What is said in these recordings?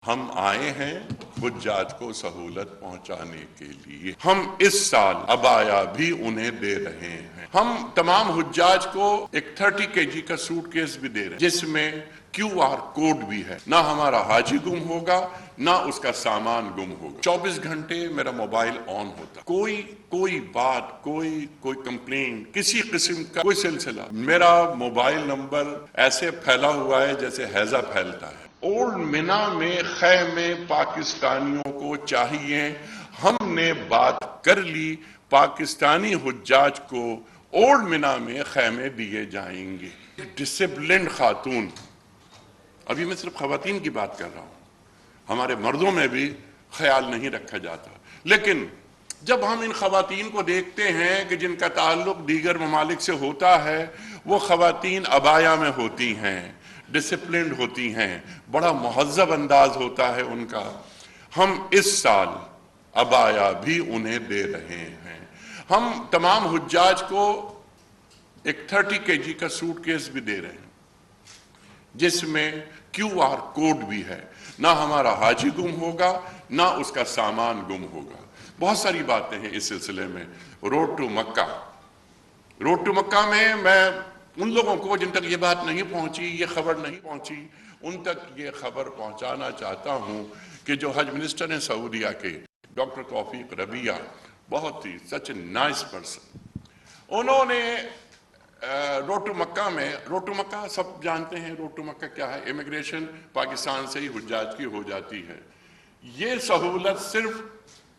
ہم آئے ہیں حجاج کو سہولت پہنچانے کے لیے۔ ہم اس سال عبایا بھی انہیں دے رہے ہیں۔ ہم تمام حجاج کو ایک 30 kg کا سوٹ کیس بھی دے رہے ہیں جس میں QR کوڈ بھی ہے۔ نہ ہمارا حاجی گم ہوگا نہ اس کا سامان گم ہوگا۔ 24 گھنٹے میرا موبائل آن ہوتا، کوئی بات، کوئی کمپلین، کسی قسم کا کوئی سلسلہ، میرا موبائل نمبر ایسے پھیلا ہوا ہے جیسے ہیضہ پھیلتا ہے۔ اولڈ مینا میں خیمے پاکستانیوں کو چاہیے، ہم نے بات کر لی، پاکستانی حجاج کو اولڈ مینا میں خیمے دیے جائیں گے۔ ڈسپلنڈ خاتون، ابھی میں صرف خواتین کی بات کر رہا ہوں، ہمارے مردوں میں بھی خیال نہیں رکھا جاتا، لیکن جب ہم ان خواتین کو دیکھتے ہیں کہ جن کا تعلق دیگر ممالک سے ہوتا ہے، وہ خواتین عبایا میں ہوتی ہیں، ڈسپلنڈ ہوتی ہیں، بڑا مہذب انداز ہوتا ہے ان کا۔ ہم اس سال عبایا بھی انہیں دے رہے ہیں۔ ہم تمام حجاج کو ایک 30 kg کا سوٹ کیس بھی دے رہے ہیں جس میں QR کوڈ بھی ہے۔ نہ ہمارا حاجی گم ہوگا نہ اس کا سامان گم ہوگا۔ بہت ساری باتیں ہیں اس سلسلے میں۔ روڈ ٹو مکہ میں ان لوگوں کو جن تک یہ بات نہیں پہنچی، یہ خبر نہیں پہنچی، ان تک یہ خبر پہنچانا چاہتا ہوں کہ جو حج منسٹر ہیں سعودیہ کے ڈاکٹر توفیق ربیہ، بہت ہی سچ نائس پرسن، انہوں نے روڈ ٹو مکہ سب جانتے ہیں روڈ ٹو مکہ کیا ہے، امیگریشن پاکستان سے ہی حجاج کی ہو جاتی ہے۔ یہ سہولت صرف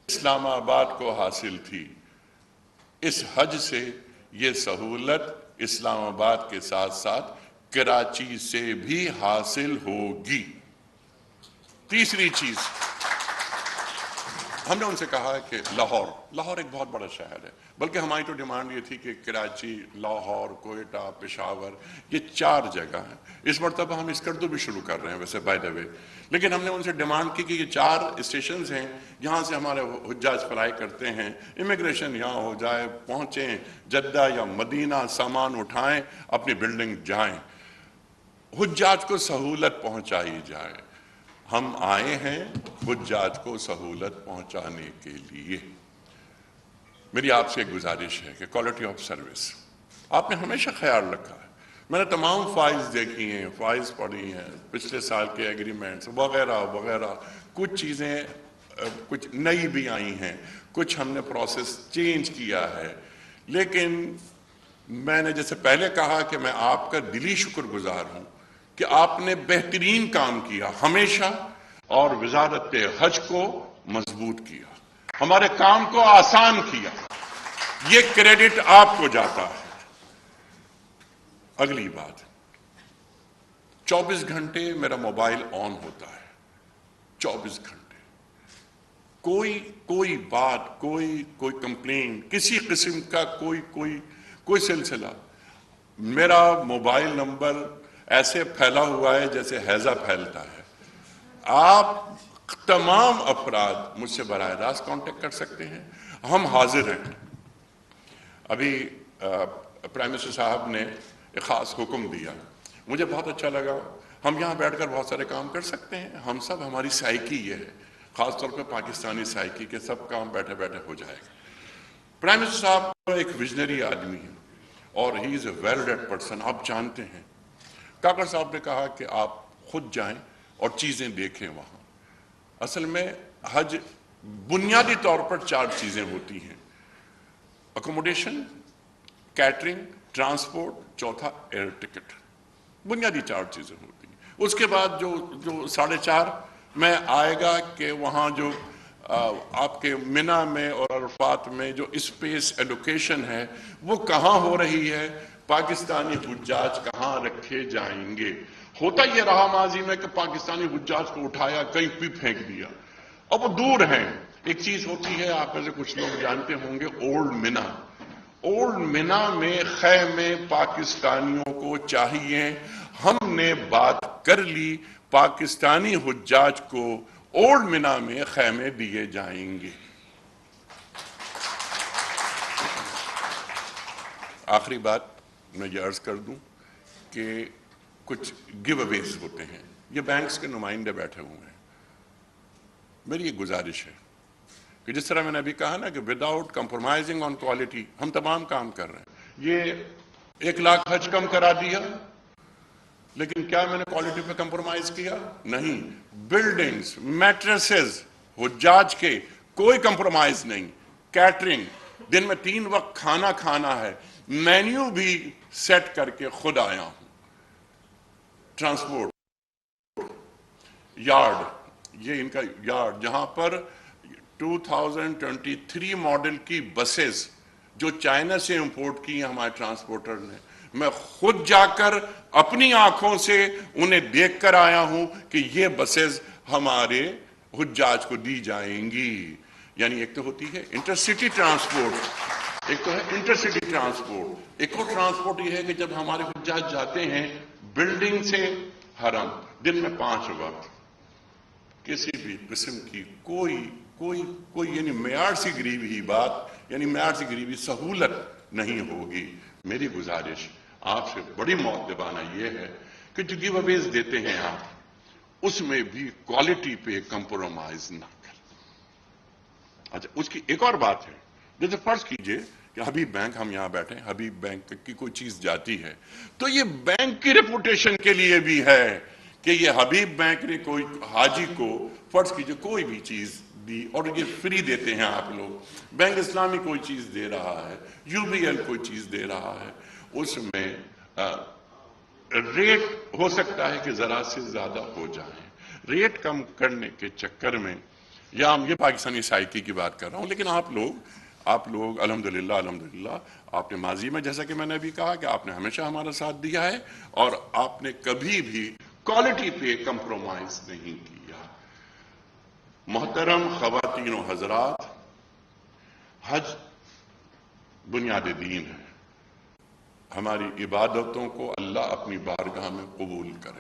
اسلام آباد کو حاصل تھی، اس حج سے یہ سہولت اسلام آباد کے ساتھ ساتھ کراچی سے بھی حاصل ہوگی۔ تیسری چیز، ہم نے ان سے کہا کہ لاہور ایک بہت بڑا شہر ہے، بلکہ ہماری تو ڈیمانڈ یہ تھی کہ کراچی، لاہور، کوئٹہ، پشاور، یہ 4 جگہ ہیں۔ اس مرتبہ ہم اسکردو بھی شروع کر رہے ہیں ویسے بائی دا وے، لیکن ہم نے ان سے ڈیمانڈ کی کہ یہ 4 اسٹیشنز ہیں جہاں سے ہمارے حجاج فلائی کرتے ہیں، امیگریشن یہاں ہو جائے، پہنچیں جدہ یا مدینہ، سامان اٹھائیں، اپنی بلڈنگ جائیں، حجاج کو سہولت پہنچائی جائے۔ ہم آئے ہیں حجاج کو سہولت پہنچانے کے لیے۔ میری آپ سے ایک گزارش ہے کہ کوالٹی آف سروس آپ نے ہمیشہ خیال رکھا ہے۔ میں نے تمام فائلز دیکھی ہیں، فائلز پڑھی ہیں، پچھلے سال کے ایگریمنٹس وغیرہ، کچھ چیزیں کچھ نئی بھی آئی ہیں، کچھ ہم نے پروسیس چینج کیا ہے، لیکن میں نے جیسے پہلے کہا کہ میں آپ کا دلی شکر گزار ہوں کہ آپ نے بہترین کام کیا ہمیشہ، اور وزارت حج کو مضبوط کیا، ہمارے کام کو آسان کیا، یہ کریڈٹ آپ کو جاتا ہے۔ اگلی بات، 24 گھنٹے میرا موبائل آن ہوتا ہے، 24 گھنٹے، کوئی بات، کوئی کمپلین، کسی قسم کا کوئی سلسلہ، میرا موبائل نمبر ایسے پھیلا ہوا ہے جیسے ہیضہ پھیلتا ہے۔ آپ تمام افراد مجھ سے براہ راست کانٹیکٹ کر سکتے ہیں، ہم حاضر ہیں۔ ابھی پرائم منسٹر صاحب نے ایک خاص حکم دیا، مجھے بہت اچھا لگا۔ ہم یہاں بیٹھ کر بہت سارے کام کر سکتے ہیں، ہم سب، ہماری سائیکی یہ ہے، خاص طور پہ پاکستانی سائیکی کے سب کام بیٹھے ہو جائے گا۔ پرائم منسٹر صاحب ایک ویژنری آدمی ہیں اور ہی از اے ویل ریڈ پرسن، آپ جانتے ہیں۔ کاکڑ صاحب نے کہا کہ آپ خود جائیں اور چیزیں دیکھیں وہاں۔ اصل میں حج بنیادی طور پر 4 چیزیں ہوتی ہیں: اکوموڈیشن، کیٹرنگ، ٹرانسپورٹ، چوتھا ایئر ٹکٹ، بنیادی 4 چیزیں ہوتی ہیں۔ اس کے بعد جو 4.5 میں آئے گا کہ وہاں جو آپ کے منی میں اور عرفات میں جو اسپیس ایلوکیشن ہے وہ کہاں ہو رہی ہے، پاکستانی حجاج کہاں رکھے جائیں گے۔ ہوتا یہ رہا ماضی میں کہ پاکستانی حجاج کو اٹھایا کہیں بھی پھینک دیا، اب وہ دور ہیں۔ ایک چیز ہوتی ہے، آپ میں سے کچھ لوگ جانتے ہوں گے، اولڈ مینا میں خیمے پاکستانیوں کو چاہیے، ہم نے بات کر لی، پاکستانی حجاج کو اولڈ مینا میں خیمے دیے جائیں گے۔ آخری بات میں یہ عرض کر دوں کہ کچھ گیو اویز ہوتے ہیں، یہ بینکس کے نمائندے بیٹھے ہوئے ہیں، میری یہ گزارش ہے کہ جس طرح میں نے ابھی کہا نا کہ وداؤٹ کمپرومائزنگ آن کوالٹی ہم تمام کام کر رہے ہیں. یہ 1,00,000 حج کم کرا دیا, لیکن کیا میں نے کوالٹی پہ کمپرومائز کیا؟ نہیں. بلڈنگز, میٹریسز, حجاج کے کوئی کمپرومائز نہیں. کیٹرنگ, دن میں 3 وقت کھانا کھانا ہے, مینیو بھی سیٹ کر کے خود آیا ہوں. ٹرانسپورٹ, یارڈ, یہ ان کا یارڈ جہاں پر 2023 ماڈل کی بسز جو چائنا سے امپورٹ کی ہیں ہمارے ٹرانسپورٹر نے, میں خود جا کر اپنی آنکھوں سے انہیں دیکھ کر آیا ہوں کہ یہ بسز ہمارے حجاج کو دی جائیں گی. یعنی ایک تو ہوتی ہے انٹرسٹی ٹرانسپورٹ, ایک تو ہے انٹرسٹی ٹرانسپورٹ, ایک اور ٹرانسپورٹ یہ ہے کہ جب ہمارے حجاج جاتے ہیں بلڈنگ سے حرم, دن میں 5 وقت کسی بھی قسم کی کوئی یعنی معیار سے گری ہوئی بات, یعنی معیار سے گری ہوئی سہولت نہیں ہوگی. میری گزارش آپ سے بڑی مؤدبانہ یہ ہے کہ جو گیو اویز دیتے ہیں آپ اس میں بھی کوالٹی پہ کمپرومائز نہ کریں. اچھا, اس کی ایک اور بات ہے, جیسے فرض کیجئے کہ حبیب بینک, ہم یہاں بیٹھے ہیں, حبیب بینک کی کوئی چیز جاتی ہے تو یہ بینک کی ریپوٹیشن کے لیے بھی ہے کہ یہ حبیب بینک نے کوئی حاجی کو فرض کیجئے کوئی بھی چیز دی, اور یہ فری دیتے ہیں آپ لوگ, بینک اسلامی کوئی چیز دے رہا ہے, یو بی ایل کوئی چیز دے رہا ہے, اس میں ریٹ ہو سکتا ہے کہ ذرا سے زیادہ ہو جائیں. ریٹ کم کرنے کے چکر میں, یا ہم یہ پاکستانی سائیکی کی بات کر رہا ہوں, لیکن آپ لوگ الحمدللہ آپ نے ماضی میں, جیسا کہ میں نے ابھی کہا, کہ آپ نے ہمیشہ ہمارا ساتھ دیا ہے اور آپ نے کبھی بھی کوالٹی پہ کمپرومائز نہیں کیا. محترم خواتین و حضرات, حج بنیاد دین ہے. ہماری عبادتوں کو اللہ اپنی بارگاہ میں قبول کرے.